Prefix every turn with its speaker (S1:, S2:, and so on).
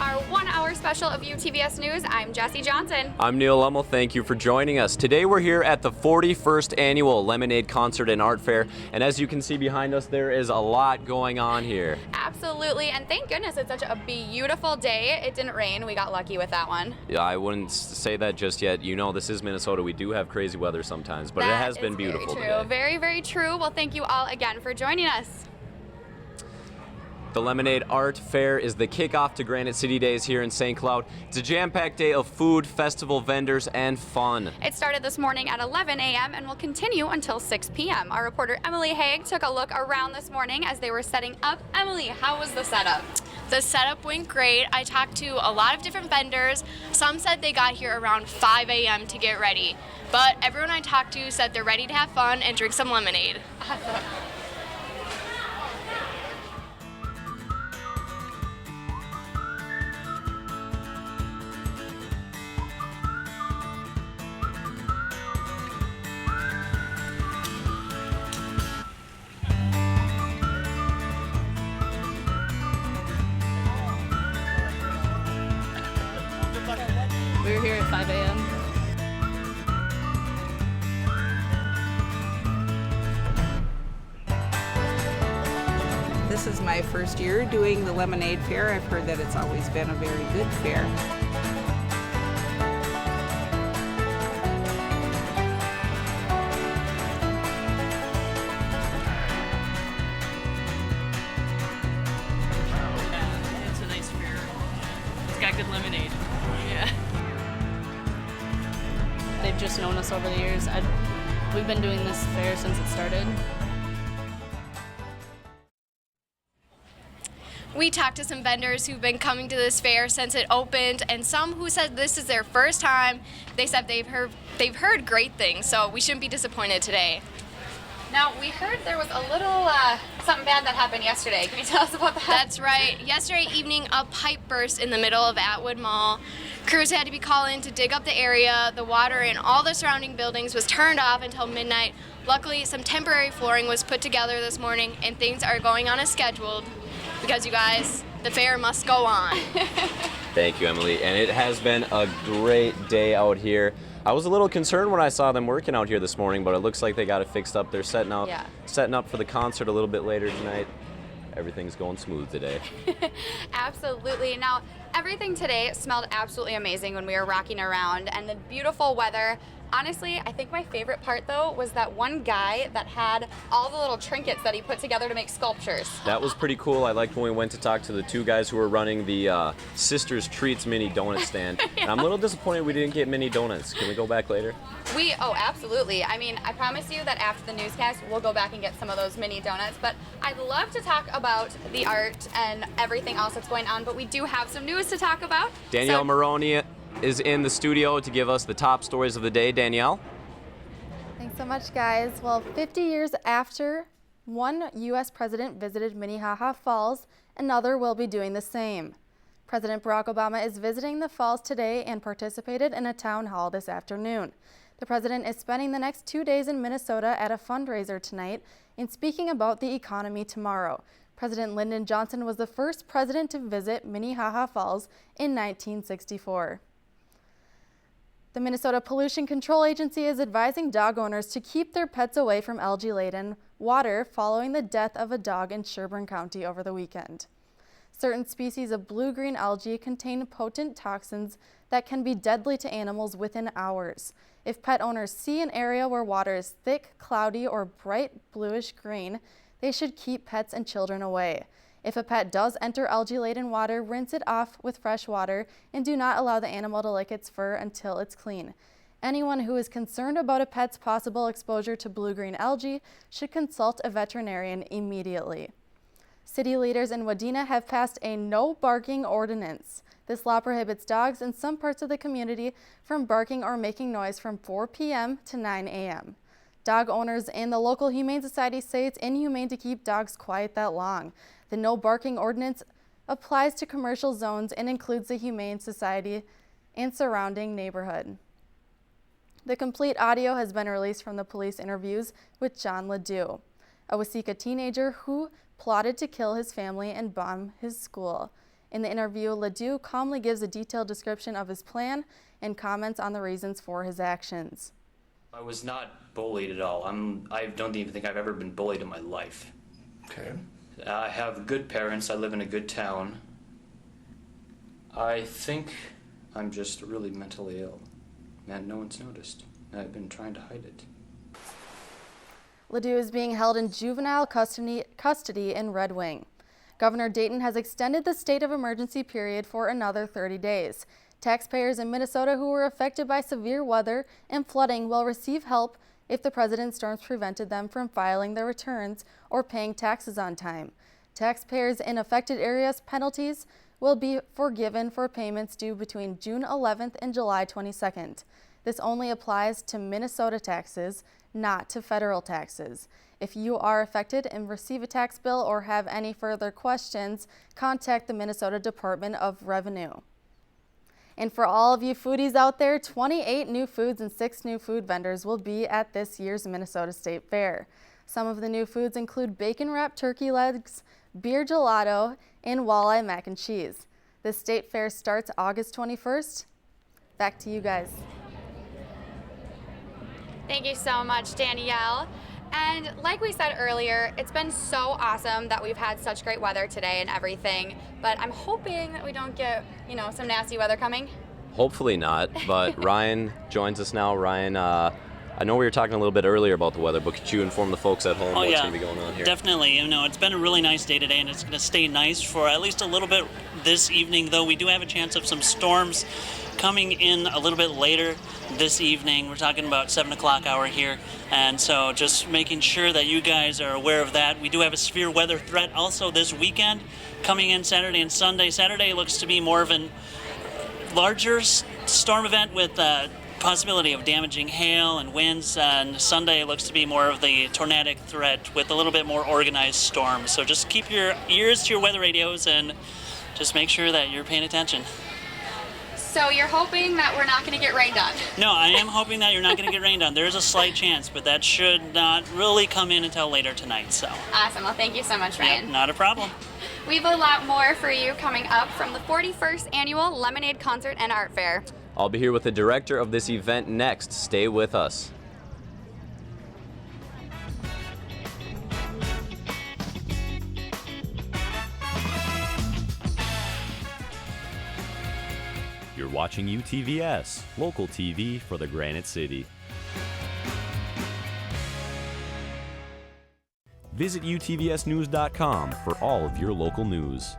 S1: our 1 hour special of UTVS News. I'm Jessie Johnson.
S2: I'm Neil Lummel. Thank you for joining us. Today we're here at the 41st Annual Lemonade Concert and Art Fair, and as you can see behind us, there is a lot going on here.
S1: Absolutely, and thank goodness it's such a beautiful day. It didn't rain. We got lucky with that one.
S2: Yeah, I wouldn't say that just yet. You know, this is Minnesota. We do have crazy weather sometimes, but it has been beautiful today.
S1: Very, very true. Well, thank you all again for joining us.
S2: The Lemonade Art Fair is the kickoff to Granite City Days here in St. Cloud. It's a jam-packed day of food, festival, vendors, and fun.
S1: It started this morning at 11 a.m. and will continue until 6 p.m. Our reporter Emily Haig took a look around this morning as they were setting up. Emily, how was the setup?
S3: The setup went great. I talked to a lot of different vendors. Some said they got here around 5 a.m. to get ready. But everyone I talked to said they're ready to have fun and drink some lemonade.
S1: Awesome.
S3: We were here at 5 a.m.
S4: This is my first year doing the Lemonade Fair. I've heard that it's always been a very good fair.
S5: It's a nice fair. It's got good lemonade. Yeah.
S3: They've just known us over the years. We've been doing this fair since it started. We talked to some vendors who've been coming to this fair since it opened, and some who said this is their first time. They said they've heard great things, so we shouldn't be disappointed today.
S1: Now, we heard there was a little something bad that happened yesterday. Can you tell us about that?
S3: That's right. Yesterday evening, a pipe burst in the middle of Atwood Mall. Crews had to be called in to dig up the area. The water in all the surrounding buildings was turned off until midnight. Luckily, some temporary flooring was put together this morning, and things are going on as scheduled. Because you guys, the fair must go on.
S2: Thank you, Emily. And it has been a great day out here. I was a little concerned when I saw them working out here this morning, but it looks like they got it fixed up. They're setting up for the concert a little bit later tonight. Everything's going smooth today.
S1: Absolutely. Now, everything today smelled absolutely amazing when we were rocking around, and the beautiful weather. Honestly, I think my favorite part, though, was that one guy that had all the little trinkets that he put together to make sculptures.
S2: That was pretty cool. I liked when we went to talk to the two guys who were running the Sisters Treats mini donut stand. And I'm a little disappointed we didn't get mini donuts. Can we go back later?
S1: Oh, absolutely. I mean, I promise you that after the newscast, we'll go back and get some of those mini donuts. But I'd love to talk about the art and everything else that's going on, but we do have some news to talk about.
S2: Danielle Maroney is in the studio to give us the top stories of the day. Danielle?
S6: Thanks so much, guys. Well, 50 years after one U.S. president visited Minnehaha Falls, another will be doing the same. President Barack Obama is visiting the falls today and participated in a town hall this afternoon. The president is spending the next 2 days in Minnesota at a fundraiser tonight and speaking about the economy tomorrow. President Lyndon Johnson was the first president to visit Minnehaha Falls in 1964. The Minnesota Pollution Control Agency is advising dog owners to keep their pets away from algae-laden water following the death of a dog in Sherburne County over the weekend. Certain species of blue-green algae contain potent toxins that can be deadly to animals within hours. If pet owners see an area where water is thick, cloudy, or bright bluish-green, they should keep pets and children away. If a pet does enter algae-laden water, rinse it off with fresh water and do not allow the animal to lick its fur until it's clean. Anyone who is concerned about a pet's possible exposure to blue-green algae should consult a veterinarian immediately. City leaders in Wadena have passed a no barking ordinance. This law prohibits dogs in some parts of the community from barking or making noise from 4 p.m. to 9 a.m. Dog owners and the local Humane Society say it's inhumane to keep dogs quiet that long. The no barking ordinance applies to commercial zones and includes the Humane Society and surrounding neighborhood. The complete audio has been released from the police interviews with John Ledoux, a Waseca teenager who plotted to kill his family and bomb his school. In the interview, Ledoux calmly gives a detailed description of his plan and comments on the reasons for his actions.
S7: I was not bullied at all. I don't even think I've ever been bullied in my life.
S8: Okay.
S7: I have good parents. I live in a good town. I think I'm just really mentally ill, and no one's noticed. I've been trying to hide it.
S6: Ledoux is being held in juvenile custody in Red Wing. Governor Dayton has extended the state of emergency period for another 30 days. Taxpayers in Minnesota who were affected by severe weather and flooding will receive help if the president's storms prevented them from filing their returns or paying taxes on time. Taxpayers in affected areas' penalties will be forgiven for payments due between June 11th and July 22nd. This only applies to Minnesota taxes, not to federal taxes. If you are affected and receive a tax bill or have any further questions, contact the Minnesota Department of Revenue. And for all of you foodies out there, 28 new foods and 6 new food vendors will be at this year's Minnesota State Fair. Some of the new foods include bacon-wrapped turkey legs, beer gelato, and walleye mac and cheese. The State Fair starts August 21st. Back to you guys.
S1: Thank you so much, Danielle. And like we said earlier, it's been so awesome that we've had such great weather today and everything, but I'm hoping that we don't get, some nasty weather coming.
S2: Hopefully not, but Ryan joins us now. Ryan, I know we were talking a little bit earlier about the weather, but could you inform the folks at home what's going to be going on here?
S9: Definitely. It's been a really nice day today, and it's going to stay nice for at least a little bit this evening, though we do have a chance of some storms coming in a little bit later this evening. We're talking about 7 o'clock hour here, and so just making sure that you guys are aware of that. We do have a severe weather threat also this weekend coming in Saturday and Sunday. Saturday looks to be more of a larger storm event with possibility of damaging hail and winds, and Sunday looks to be more of the tornadic threat with a little bit more organized storms. So just keep your ears to your weather radios and just make sure that you're paying attention.
S1: So you're hoping that we're not going to get rained on?
S9: No, I am hoping that you're not going to get rained on. There is a slight chance, but that should not really come in until later tonight. So.
S1: Awesome. Well, thank you so much, Ryan.
S9: Yep, not a problem.
S1: We have a lot more for you coming up from the 41st Annual Lemonade Concert and Art Fair.
S2: I'll be here with the director of this event next. Stay with us.
S10: You're watching UTVS, local TV for the Granite City. Visit utvsnews.com for all of your local news.